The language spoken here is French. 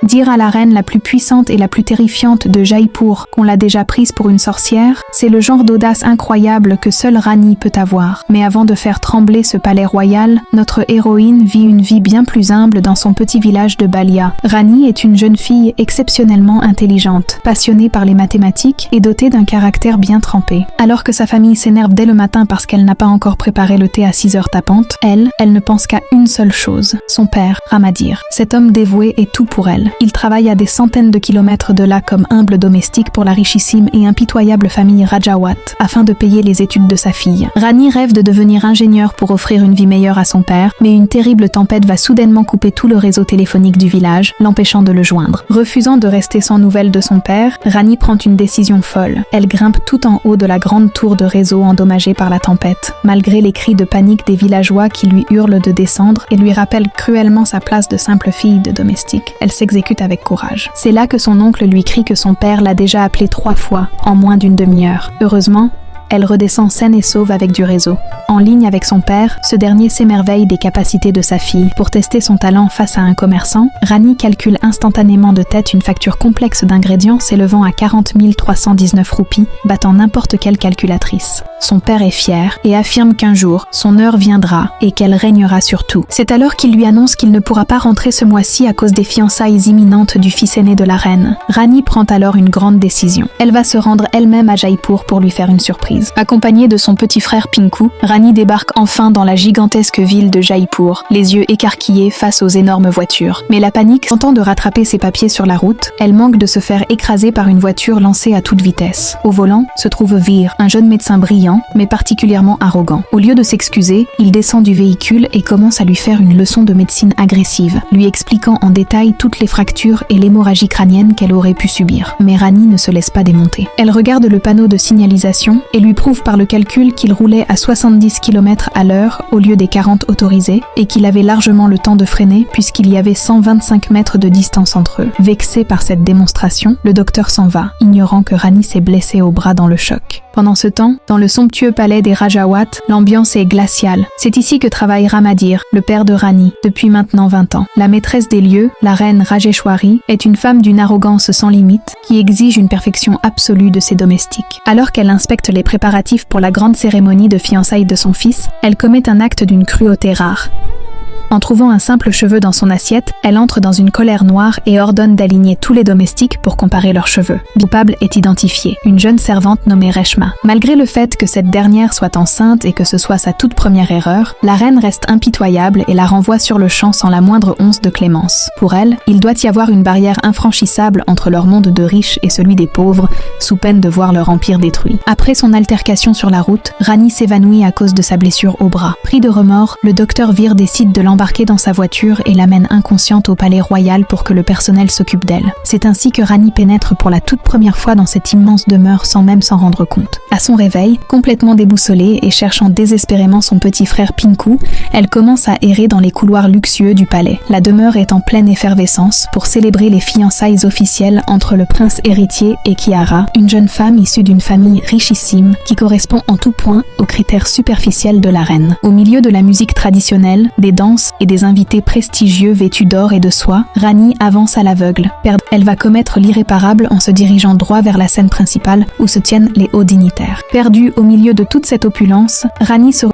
Dire à la reine la plus puissante et la plus terrifiante de Jaipur qu'on l'a déjà prise pour une sorcière, c'est le genre d'audace incroyable que seule Rani peut avoir. Mais avant de faire trembler ce palais royal, notre héroïne vit une vie bien plus humble dans son petit village de Balia. Rani est une jeune fille exceptionnellement intelligente, passionnée par les mathématiques et dotée d'un caractère bien trempé. Alors que sa famille s'énerve dès le matin parce qu'elle n'a pas encore préparé le thé à 6 heures tapantes, elle ne pense qu'à une seule chose, son père, Ramadir. Cet homme dévoué est tout pour elle. Il travaille à des centaines de kilomètres de là comme humble domestique pour la richissime et impitoyable famille Rajawat, afin de payer les études de sa fille. Rani rêve de devenir ingénieur pour offrir une vie meilleure à son père, mais une terrible tempête va soudainement couper tout le réseau téléphonique du village, l'empêchant de le joindre. Refusant de rester sans nouvelles de son père, Rani prend une décision folle. Elle grimpe tout en haut de la grande tour de réseau endommagée par la tempête. Malgré les cris de panique des villageois qui lui hurlent de descendre et lui rappellent cruellement sa place de simple fille de domestique, elle s'exécute avec courage. C'est là que son oncle lui crie que son père l'a déjà appelée 3 fois, en moins d'une demi-heure. Heureusement, elle redescend saine et sauve avec du réseau. En ligne avec son père, ce dernier s'émerveille des capacités de sa fille. Pour tester son talent face à un commerçant, Rani calcule instantanément de tête une facture complexe d'ingrédients s'élevant à 40 319 roupies, battant n'importe quelle calculatrice. Son père est fier et affirme qu'un jour, son heure viendra et qu'elle régnera sur tout. C'est alors qu'il lui annonce qu'il ne pourra pas rentrer ce mois-ci à cause des fiançailles imminentes du fils aîné de la reine. Rani prend alors une grande décision. Elle va se rendre elle-même à Jaipur pour lui faire une surprise. Accompagnée de son petit frère Pinku, Rani débarque enfin dans la gigantesque ville de Jaipur, les yeux écarquillés face aux énormes voitures. Mais la panique, tentant de rattraper ses papiers sur la route, elle manque de se faire écraser par une voiture lancée à toute vitesse. Au volant se trouve Veer, un jeune médecin brillant, mais particulièrement arrogant. Au lieu de s'excuser, il descend du véhicule et commence à lui faire une leçon de médecine agressive, lui expliquant en détail toutes les fractures et l'hémorragie crânienne qu'elle aurait pu subir. Mais Rani ne se laisse pas démonter. Elle regarde le panneau de signalisation et lui prouve par le calcul qu'il roulait à 70 km à l'heure au lieu des 40 autorisés et qu'il avait largement le temps de freiner puisqu'il y avait 125 mètres de distance entre eux. Vexé par cette démonstration, le docteur s'en va, ignorant que Rani s'est blessée au bras dans le choc. Pendant ce temps, dans le somptueux palais des Rajawat, l'ambiance est glaciale. C'est ici que travaille Ramadir, le père de Rani, depuis maintenant 20 ans. La maîtresse des lieux, la reine Rajeshwari, est une femme d'une arrogance sans limite qui exige une perfection absolue de ses domestiques. Alors qu'elle inspecte les préparatifs pour la grande cérémonie de fiançailles de son fils, elle commet un acte d'une cruauté rare. En trouvant un simple cheveu dans son assiette, elle entre dans une colère noire et ordonne d'aligner tous les domestiques pour comparer leurs cheveux. Le coupable est identifié, une jeune servante nommée Reshma. Malgré le fait que cette dernière soit enceinte et que ce soit sa toute première erreur, la reine reste impitoyable et la renvoie sur le champ sans la moindre once de clémence. Pour elle, il doit y avoir une barrière infranchissable entre leur monde de riches et celui des pauvres, sous peine de voir leur empire détruit. Après son altercation sur la route, Rani s'évanouit à cause de sa blessure au bras. Pris de remords, le docteur Veer décide de l'embarquer dans sa voiture et l'amène inconsciente au palais royal pour que le personnel s'occupe d'elle. C'est ainsi que Rani pénètre pour la toute première fois dans cette immense demeure sans même s'en rendre compte. À son réveil, complètement déboussolée et cherchant désespérément son petit frère Pinku, elle commence à errer dans les couloirs luxueux du palais. La demeure est en pleine effervescence pour célébrer les fiançailles officielles entre le prince héritier et Kiara, une jeune femme issue d'une famille richissime qui correspond en tout point aux critères superficiels de la reine. Au milieu de la musique traditionnelle, des danses et des invités prestigieux vêtus d'or et de soie, Rani avance à l'aveugle. Elle va commettre l'irréparable en se dirigeant droit vers la scène principale où se tiennent les hauts dignitaires. Perdue au milieu de toute cette opulence, Rani se